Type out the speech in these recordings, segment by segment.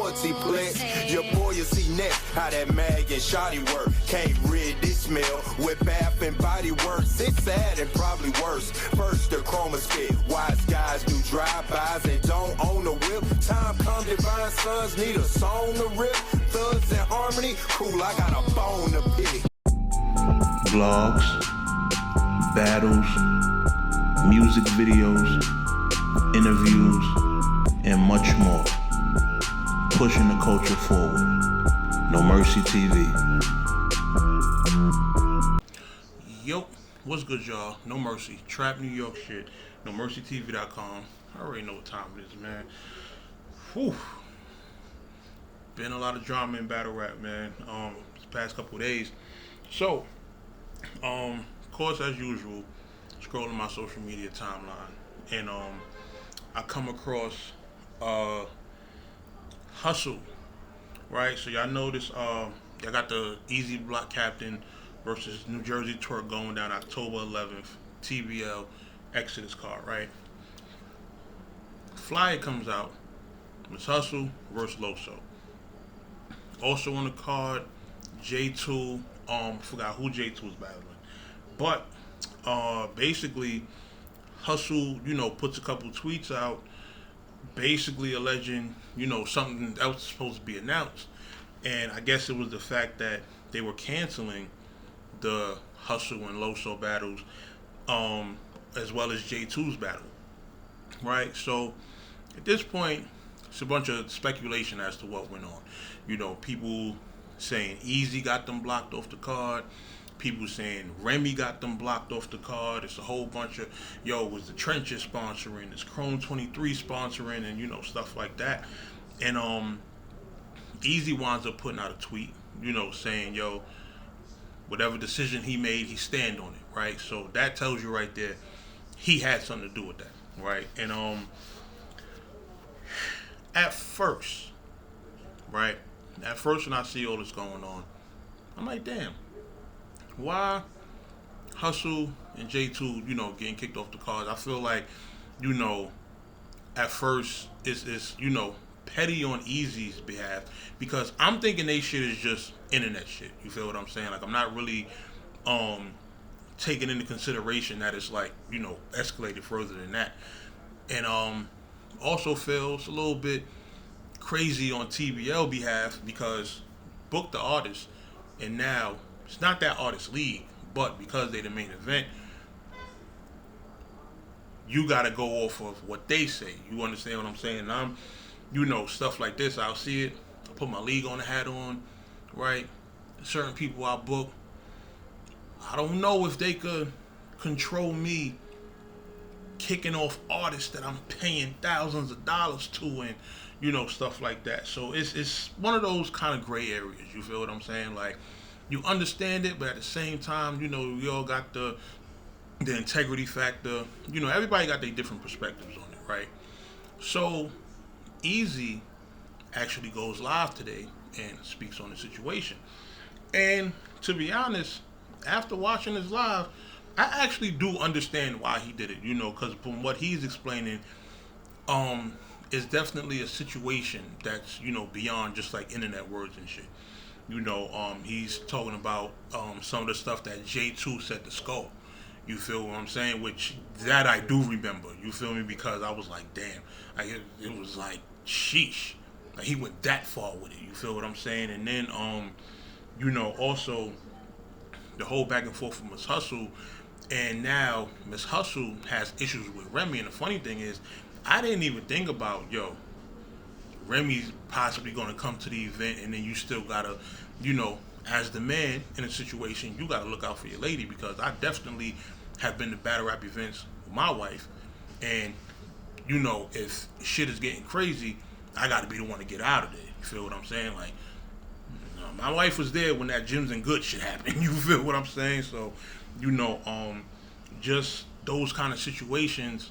multiplex. Your boy, you see next how that mag and shoddy work. Can't rid this smell with bath and body works. It's sad and probably worse. First the chroma spit. Wise guys do drive-bys and don't own a whip. Time come, divine sons need a song to rip. Thugs in harmony, cool, I got a bone to pick. Vlogs, battles, music videos, interviews, and much more. Pushing the culture forward. No Mercy TV. Yo, what's good, y'all? No Mercy, Trap New York shit. NoMercyTV.com. I already know what time it is, man. Whew. Been a lot of drama in battle rap, man. This past couple of days. So, of course, as usual, scrolling my social media timeline, and I come across Hustle, right? So y'all know this. Y'all got the Eazy The Block Captain versus New Jersey tour going down October 11th. TBL Exodus card, right? Flyer comes out. Miss Hustle versus Loso. Also on the card, J2. Forgot who J2 was battling, but basically, Hustle, puts a couple tweets out, basically alleging, something that was supposed to be announced, and I guess it was the fact that they were canceling the Hustle and Loso battles, as well as J2's battle, right? So at this point, it's a bunch of speculation as to what went on. People saying Eazy got them blocked off the card. People saying Remy got them blocked off the card. It's a whole bunch of, was the Trenches sponsoring, it's Chrome 23 sponsoring, and stuff like that. And Eazy winds up putting out a tweet, saying, whatever decision he made, he stand on it, right? So that tells you right there, he had something to do with that, right? And at first, right? At first, when I see all this going on, I'm like, damn, why Hustle and J2, getting kicked off the cards? I feel like, at first, it's petty on Eazy's behalf, because I'm thinking they shit is just internet shit. You feel what I'm saying? Like, I'm not really taking into consideration that it's like, escalated further than that. And also feels a little bit crazy on TBL behalf, because book the artist, and now it's not that artist league, but because they the main event, you gotta go off of what they say. You understand what I'm saying? I'm, stuff like this, I'll see it, I'll put my league on the hat on, right? Certain people I book, I don't know if they could control me kicking off artists that I'm paying thousands of dollars to, and stuff like that. So it's one of those kind of gray areas. You feel what I'm saying? Like, you understand it, but at the same time, we all got the integrity factor. Everybody got their different perspectives on it, right? So Eazy actually goes live today and speaks on the situation. And to be honest, after watching his live, I actually do understand why he did it, because from what he's explaining, it's definitely a situation that's, beyond just like internet words and shit. He's talking about some of the stuff that J2 said to Skull. You feel what I'm saying? Which, that I do remember. You feel me? Because I was like, damn. It was like, sheesh. Like, he went that far with it. You feel what I'm saying? And then, also the whole back and forth with Miss Hustle. And now Miss Hustle has issues with Remy. And the funny thing is, I didn't even think about, Remy's possibly going to come to the event, and then you still got to, as the man in a situation, you got to look out for your lady, because I definitely have been to battle rap events with my wife, and, if shit is getting crazy, I got to be the one to get out of there. You feel what I'm saying? Like, my wife was there when that Gyms and Good shit happened. You feel what I'm saying? So, just those kind of situations,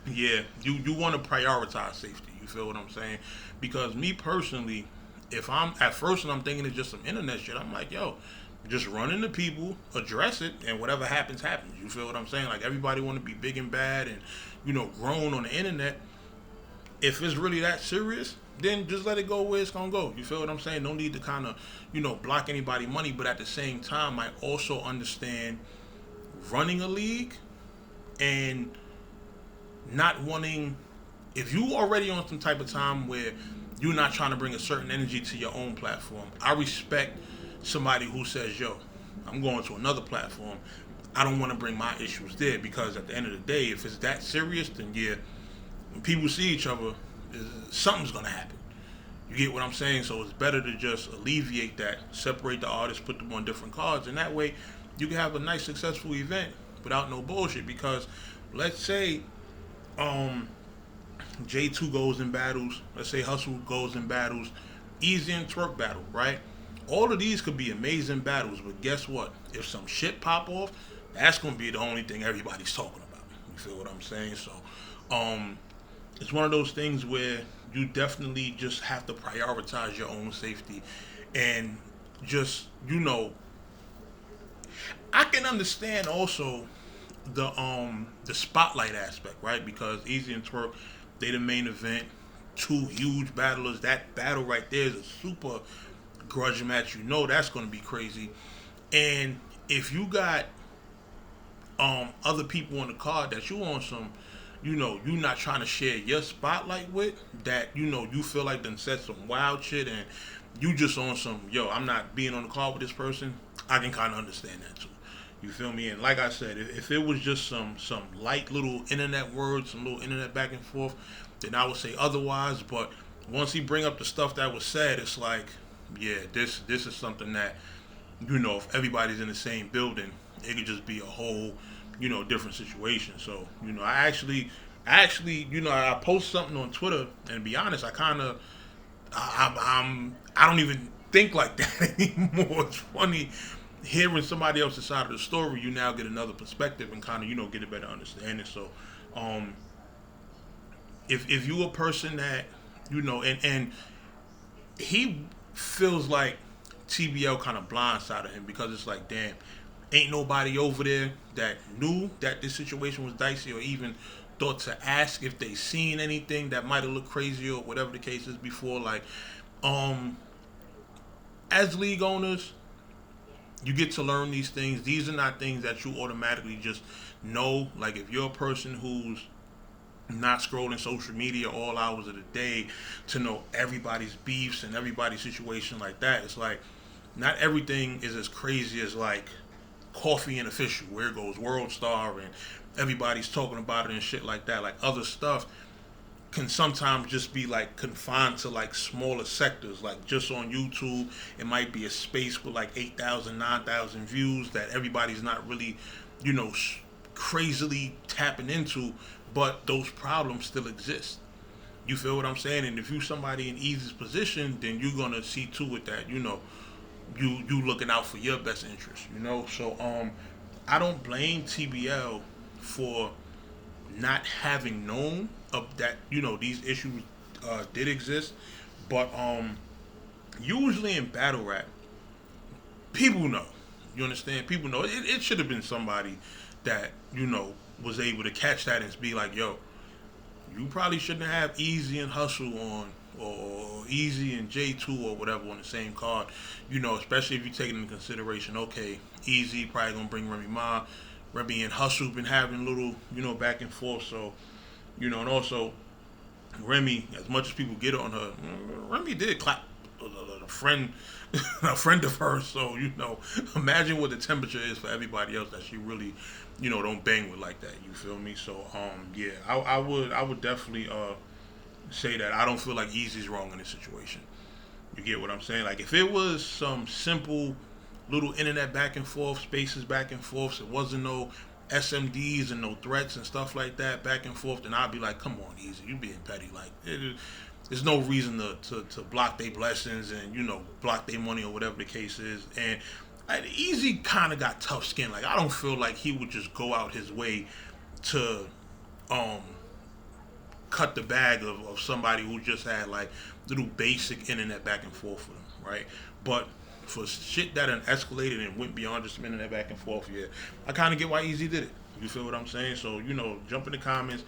yeah, you want to prioritize safety. You feel what I'm saying? Because me personally, if I'm at first and I'm thinking it's just some internet shit, I'm like, just run into people, address it, and whatever happens, happens. You feel what I'm saying? Like, everybody want to be big and bad and, grown on the internet. If it's really that serious, then just let it go where it's gonna go. You feel what I'm saying? No need to kind of, block anybody money, but at the same time, I also understand running a league and not wanting, if you already on some type of time where you're not trying to bring a certain energy to your own platform, I respect somebody who says, yo, I'm going to another platform. I don't want to bring my issues there, because at the end of the day, if it's that serious, then yeah, when people see each other, something's going to happen. You get what I'm saying? So it's better to just alleviate that, separate the artists, put them on different cards, and that way you can have a nice, successful event without no bullshit. Because let's say J2 goes in battles, let's say Hustle goes in battles, Eazy and Twerk battle, right? All of these could be amazing battles, but guess what? If some shit pop off, that's going to be the only thing everybody's talking about. You feel what I'm saying? So, it's one of those things where you definitely just have to prioritize your own safety, and just, I can understand also the spotlight aspect, right? Because Eazy and Twerk, they the main event, two huge battlers. That battle right there is a super grudge match. That's going to be crazy. And if you got other people on the card that you on some, you not trying to share your spotlight with, that you feel like done said some wild shit, and you just on some, yo, I'm not being on the card with this person, I can kind of understand that too. You feel me? And like I said, if it was just some light little internet words, some little internet back and forth, then I would say otherwise. But once he bring up the stuff that was said, it's like, yeah, this is something that, if everybody's in the same building, it could just be a whole, different situation. So, I actually, I post something on Twitter, and to be honest, I don't even think like that anymore. It's funny hearing somebody else's side of the story. You now get another perspective and kind of, get a better understanding. So, if you a person that, and he feels like TBL kind of blindsided him, because it's like, damn, ain't nobody over there that knew that this situation was dicey, or even thought to ask if they seen anything that might have looked crazy or whatever the case is before. Like, as league owners, you get to learn these things. These are not things that you automatically just know. Like, if you're a person who's not scrolling social media all hours of the day to know everybody's beefs and everybody's situation like that, it's like, not everything is as crazy as like Coffee and Official, where it goes World Star and everybody's talking about it and shit like that. Like, other stuff can sometimes just be like confined to like smaller sectors. Like, just on YouTube, it might be a space with like 8,000, 9,000 views that everybody's not really, crazily tapping into, but those problems still exist. You feel what I'm saying? And if you somebody in Easy's position, then you're gonna see to it that, you looking out for your best interest, So I don't blame TBL for not having known of that, these issues did exist. But usually in battle rap, people know. You understand? People know. It should have been somebody that, was able to catch that and be like, yo, you probably shouldn't have Eazy and Hustle on, or Eazy and J2 or whatever on the same card, especially if you take into consideration, okay, Eazy probably gonna bring Remy Ma, Remy and Hustle been having little, back and forth, so, and also Remy, as much as people get on her, Remy did clap a friend of hers, so, imagine what the temperature is for everybody else that she really, don't bang with like that, you feel me? So, yeah, I would definitely, say that I don't feel like Easy's wrong in this situation. You get what I'm saying? Like, if it was some simple little internet back and forth, spaces back and forth, it wasn't no SMDs and no threats and stuff like that back and forth, then I'd be like, come on, Eazy, you being petty. Like, there's no reason to block their blessings and, block their money or whatever the case is. And Eazy kind of got tough skin. Like, I don't feel like he would just go out his way to cut the bag of somebody who just had like little basic internet back and forth with him, right? But for shit that escalated and went beyond just some internet back and forth, yeah, I kind of get why Eazy did it. You feel what I'm saying? So, jump in the comments.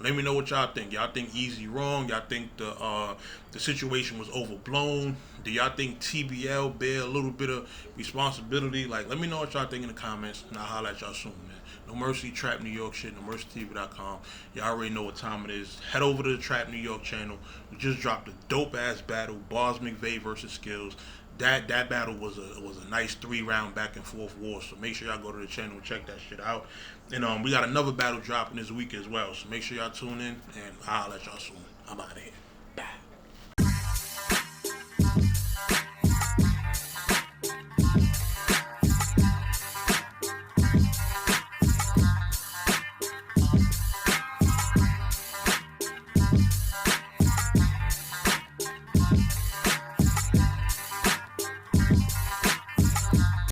Let me know what y'all think. Y'all think Eazy wrong? Y'all think the situation was overblown? Do y'all think TBL bear a little bit of responsibility? Like, let me know what y'all think in the comments, and I'll holler at y'all soon, man. No Mercy, Trap New York shit, NoMercyTV.com. Y'all already know what time it is. Head over to the Trap New York channel. We just dropped a dope-ass battle, Bars McVeigh versus Skills. That battle was a nice 3-round back and forth war. So make sure y'all go to the channel and check that shit out. And we got another battle dropping this week as well. So make sure y'all tune in, and I'll let y'all soon. I'm out of here.